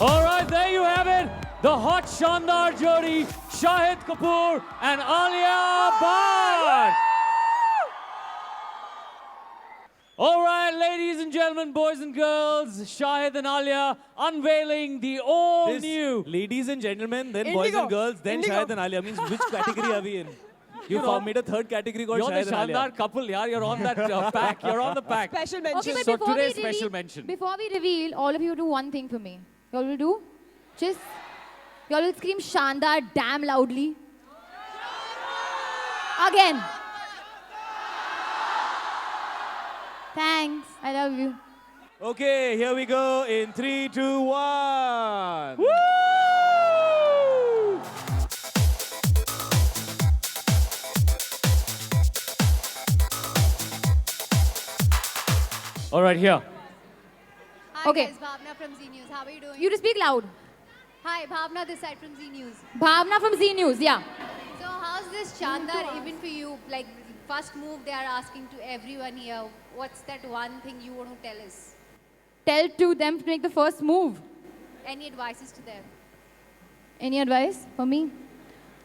All right, there you have it. The hot Shandar jodi, Shahid Kapoor and Alia Bhatt. All right, ladies and gentlemen, boys and girls, Shahid and Alia unveiling the all-new... Ladies and gentlemen, then boys Indigo. and girls, then Indigo. Shahid and Alia. Means which category are we in? You made a third category called You're the Shahid and Alia. Shandar couple, yaar. You're on that pack. You're on the pack. Special mention. Okay, but So before today's we special reveal, mention. Before we reveal, all of you do one thing for me. You all will do? Just, you all will scream Shandar damn loudly. Again. Thanks. I love you. Okay, here we go in 3, 2, 1. Woo! All right, here. Hi Okay. guys, Bhavna from Z News. How are you doing? You to speak loud. Hi, Bhavna this side from Z News. Bhavna from Z News, yeah. So how's this Shandar event for you? Like first move they are asking to everyone here. What's that one thing you want to tell us? Tell to them to make the first move. Any advices to them? Any advice for me?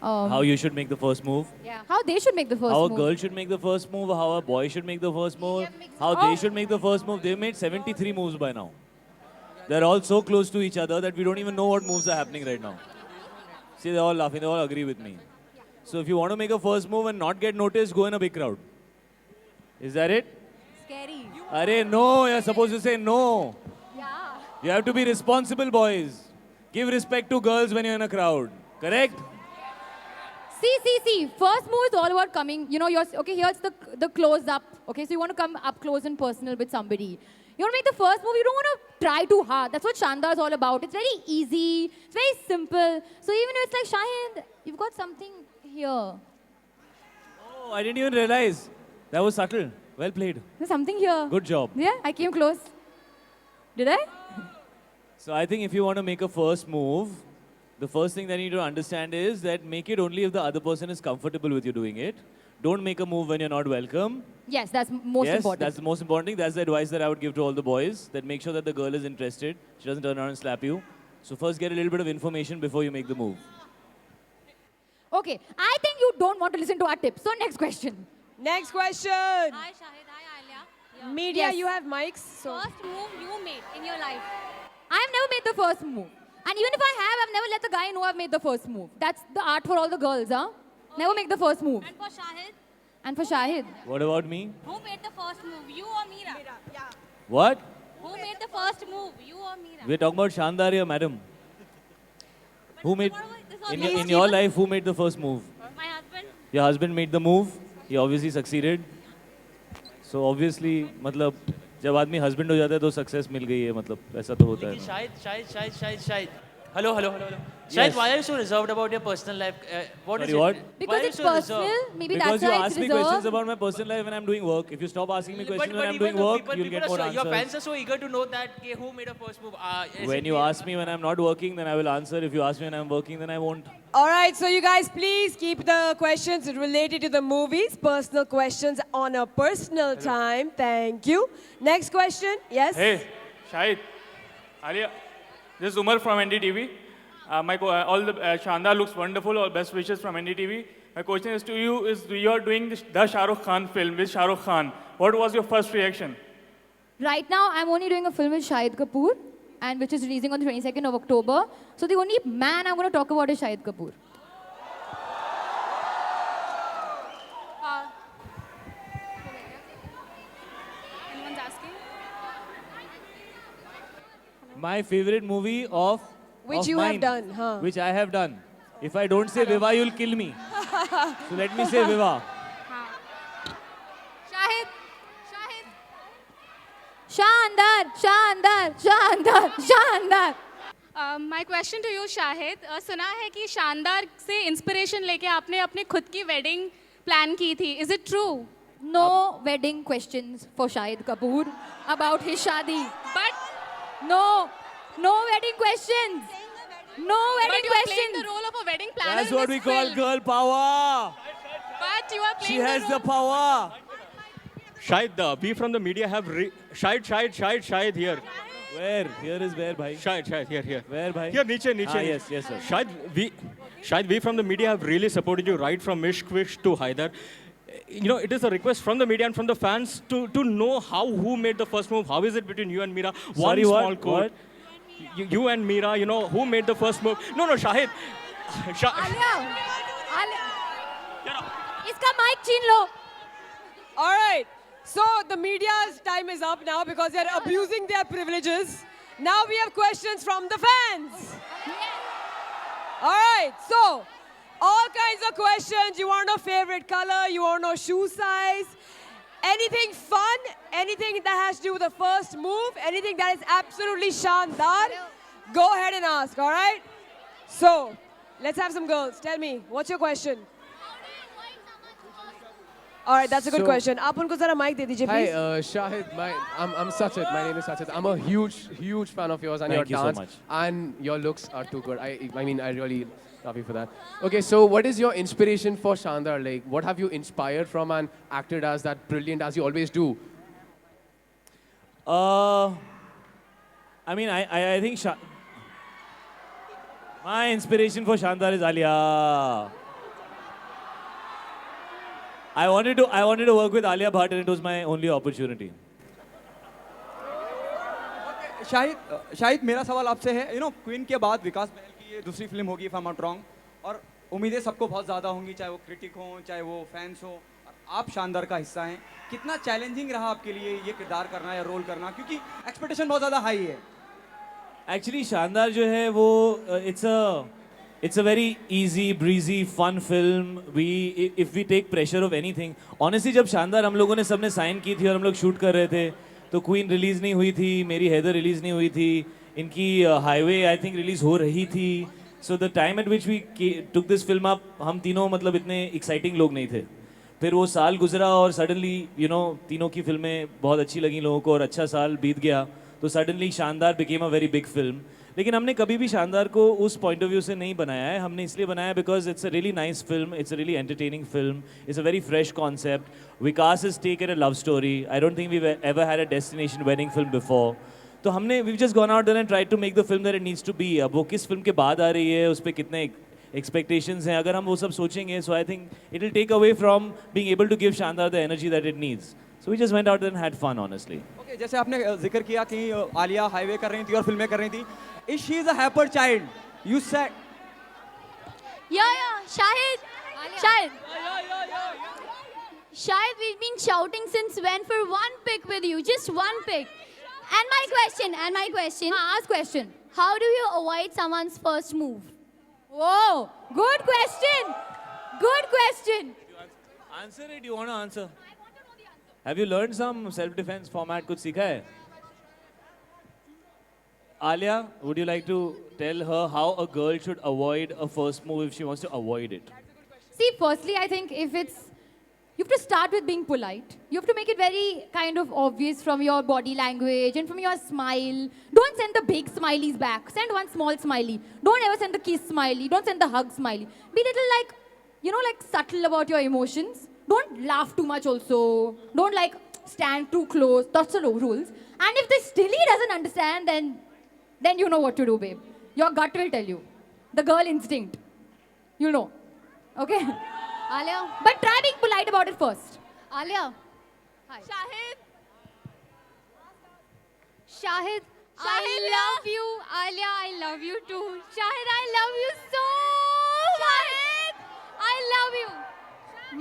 How you should make the first move. Yeah. How they should make the first How a move. girl should make the first move. How a boy should make the first move. Yeah, mix it How up. they should make the first move. They made 73 moves by now. They're all so close to each other that we don't even know what moves are happening right now. See, they're all laughing. They all agree with me. So if you want to make a first move and not get noticed, go in a big crowd. Is that it? Scary. Arey, no. You're supposed to say no. Yeah. You have to be responsible, boys. Give respect to girls when you're in a crowd. Correct? See. First move is all about coming. You know, okay, here's the close up. Okay, so you want to come up close and personal with somebody. You want to make the first move, you don't want to try too hard. That's what Shandar is all about. It's very easy, it's very simple. So even if it's like, Shahid, you've got something here. Oh, I didn't even realize. That was subtle. Well played. There's something here. Good job. Yeah, I came close. Did I? So I think if you want to make a first move, the first thing that you need to understand is that make it only if the other person is comfortable with you doing it. Don't make a move when you're not welcome. Yes, that's most Yes, important. that's the most important thing. That's the advice that I would give to all the boys. That make sure that the girl is interested. She doesn't turn around and slap you. So first get a little bit of information before you make the move. Okay, I think you don't want to listen to our tips. So next question. Next question. Hi Shahid, hi Alia. Media, Yes. you have mics. So First move you made in your life. I've never made the first move. And even if I have, I've never let the guy know I've made the first move. That's the art for all the girls, huh? Never make the first move. And for Shahid, And for Shahid, What about me? who made the first move? You or Meera? What? Who made the first move? You or Meera? We're talking about Shandar here, madam. Who made, This in, was in your life, who made the first move? my husband. Your husband made the move. He obviously succeeded. So obviously, मतलब जब आदमी husband हो जाता है तो success मिल गई है मतलब ऐसा तो होता है ना. Shahid. Hello. Yes. Shahid, why are you so reserved about your personal life? What is Sorry, it? what? Why because are you it's so personal, reserved? maybe Because that's you why ask it's me questions reserved. about my personal life when I'm doing work. If you stop asking me questions when I'm even doing though work, you'll get more Your fans answers. are so eager to know that okay, who made a first move. When you ask me when I'm not working, then I will answer. If you ask me when I'm working, then I won't. all right, so you guys please keep the questions related to the movies, personal questions on a personal time. Thank you. Next question. Yes. Hey, Shahid, Alia, this is Umar from NDTV. All the Shandar looks wonderful. All best wishes from NDTV. My question is to you: is you are doing the Shah Rukh Khan film with Shah Rukh Khan? What was your first reaction? Right now, I'm only doing a film with Shahid Kapoor, and which is releasing on the 22nd of October. So the only man I'm going to talk about is Shahid Kapoor. Anyone's asking? My favorite movie of Which of you have mine, done, huh? Which I have done. If I don't say Viva, you'll kill me. So let me say Viva. Shahid. Shandar. My question to you Shahid सुना है कि शानदार से inspiration लेके आपने अपने खुद की वेडिंग प्लान की थी is it true No wedding questions for Shahid Kapoor about his shadi. But No wedding questions. No wedding But you are playing questions. the role of a wedding planner That's in what this we call film. girl power. But you are She playing has the the role. power. Shahid, we from the media have Shahid here. Where? Here is where, bhai? Shahid, here. Where, bhai? Here, niche. Yes, sir. Shahid, we from the media have really supported you right from Ishq Wish to Haider. You know, it is a request from the media and from the fans to know who made the first move. How is it between you and Meera? Sorry, One what? small quote. You and Meera, you know, who made the first move? No, Shahid. Alia. इसका mic छीन लो. All right. So the media's time is up now because they're abusing their privileges. Now we have questions from the fans. All right. So all kinds of questions. You want to know favorite color? You want to know shoe size? Anything fun? Anything that has to do with the first move? Anything that is absolutely shandar? Go ahead and ask. All right. So let's have some girls. Tell me, what's your question? All right, that's a good question. आप उनको जरा mic दे दीजिए, please. Hi, Shahid. I'm Sachit. My name is Sachit. I'm a huge fan of yours and Thank your you so dance. much. And your looks are too good. I mean, I really love you for that. Okay, so what is your inspiration for Shandar? Like, what have you inspired from and acted as that brilliant as you always do? I mean, I think my inspiration for Shandar is Alia. I wanted to work with Alia Bhatt and it was my only opportunity. Shahid मेरा सवाल आपसे है, queen के बाद विकास बहल की ये दूसरी film होगी if I am not wrong, और उम्मीदें सबको बहुत ज़्यादा होंगी, चाहे वो क्रिटिक हों चाहे वो फैंस हों, आप शानदार का हिस्सा हैं. कितना चैलेंजिंग रहा आपके लिए ये किरदार करना या रोल करना, क्योंकि एक्सपेक्टेशन बहुत ज़्यादा हाई है. एक्चुअली शानदार जो है वो it's a very easy, breezy, fun film. If we take pressure of anything, honestly जब शानदार हम लोगों ने सबने साइन की थी और हम लोग शूट कर रहे थे, तो क्वीन रिलीज नहीं हुई थी, मेरी हैदर रिलीज नहीं हुई थी, इनकी हाईवे आई थिंक रिलीज हो रही थी. So the time at which we took this film up, हम तीनों मतलब इतने एक्साइटिंग लोग नहीं थे. फिर वो साल गुजरा और सडनली तीनों की फिल्में बहुत अच्छी लगी लोगों को और अच्छा साल बीत गया, तो सडनली शानदार became a very big film. लेकिन हमने कभी भी शानदार को उस पॉइंट ऑफ व्यू से नहीं बनाया है. हमने इसलिए बनाया because it's a really nice film, it's a really entertaining film, it's a very fresh concept. Vikas is taken a love story. I don't think we ever had a destination wedding film before. तो हमने we just gone out there and try to make the film that it needs to be. अब वो किस film के बाद आ रही है, उस पर कितने एक्सपेक्टेशंस हैं, अगर हम वो सब सोचेंगे, so I think it will take away from being able to give शानदार the energy that it needs. So we just went out there and had fun, honestly. Okay, जैसे आपने जिक्र किया कि आलिया हाईवे कर रही थी और फिल्में कर रही थी. Is she is a hyper child? You said. Yeah, Shahid. Shahid, we've been shouting since when for one pic with you, just one pic. And my question. Ask question. How do you avoid someone's first move? Whoa, good question. Answer it. You want to answer? Have you learned some self-defense format? कुछ सीखा है? Alia, would you like to tell her how a girl should avoid a first move if she wants to avoid it? See, firstly, I think you have to start with being polite. You have to make it very kind of obvious from your body language and from your smile. Don't send the big smileys back. Send one small smiley. Don't ever send the kiss smiley. Don't send the hug smiley. Be little like, like subtle about your emotions. Don't laugh too much also. Don't stand too close. That's the rules. And if this still he doesn't understand, then you know what to do, babe. Your gut will tell you. The girl instinct. You know. Okay? Alia. But try being polite about it first. Alia. Hi. Shahid, I love you. Alia, I love you too. Shahid, I love you so much. I love you.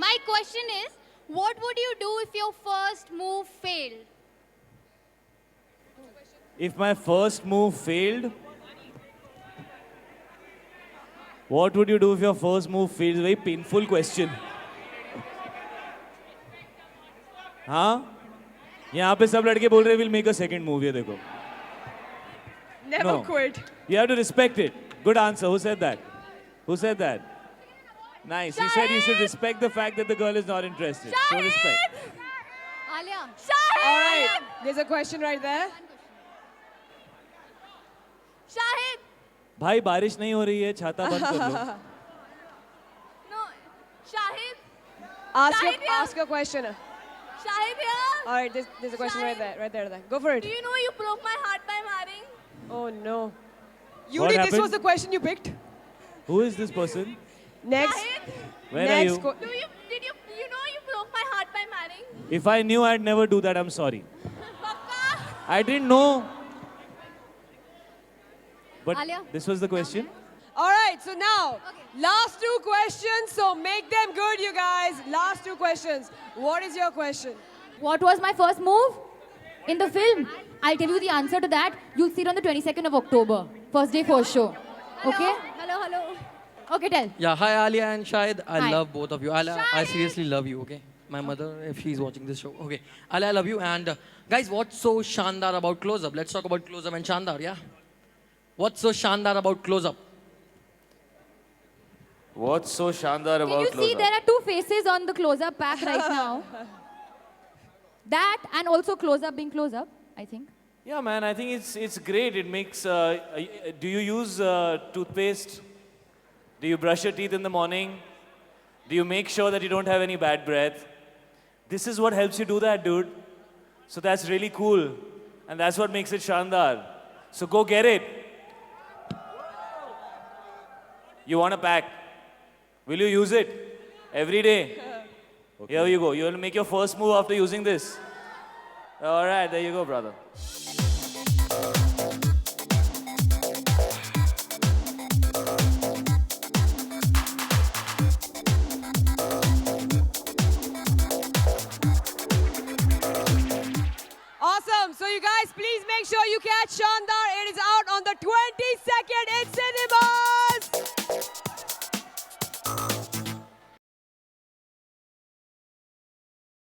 My question is, what would you do if your first move failed? If my first move failed, what would you do if your first move failed? It's a very painful question. हाँ? यहाँ पे सब लड़के बोल रहे will make a second move. ये देखो. Never quit. You have to respect it. Good answer. Who said that? Nice. He said you should respect the fact that the girl is not interested. So respect. Alia. All right. There's a question right there. Shahid. भाई बारिश नहीं हो रही है, छाता बंद कर लो. No. Shahid. Ask your question. Shahid here. All right, there's a question right there. Go for it. Do you know you broke my heart by marrying? Oh no. What Yuri, this happened? was the question you picked. Who is this person? Next. Shahid, Where are Next. you? did you know you broke my heart by marrying? If I knew, I'd never do that. I'm sorry. Papa. I didn't know. But Alia. this was the question. All right, so now, last two questions. So make them good, you guys. Last two questions. What is your question? What was my first move in the film? I'll tell you the answer to that. You'll see it on the 22nd of October. First day, first show. Okay? Hello. Okay, tell. Yeah, hi Alia and Shahid. I Hi. love both of you. Alia, I seriously love you, okay? My mother, if she's watching this show. Okay. Alia, I love you. And guys, what's so shandar about Close Up? Let's talk about Close Up and Shandar, yeah? What's so shandar about Close Up? What's so shandar Can you see there are two faces on the close-up pack right now? That and also close-up being close-up, I think. Yeah, man, I think it's great. It makes. Do you use toothpaste? Do you brush your teeth in the morning? Do you make sure that you don't have any bad breath? This is what helps you do that, dude. So that's really cool. And that's what makes it Shandar. So go get it. You want a pack? Will you use it every day? Okay. Here you go. You will make your first move after using this. All right, there you go, brother. Awesome. So you guys, please make sure you catch Shandar. It is out on the 22nd in cinemas.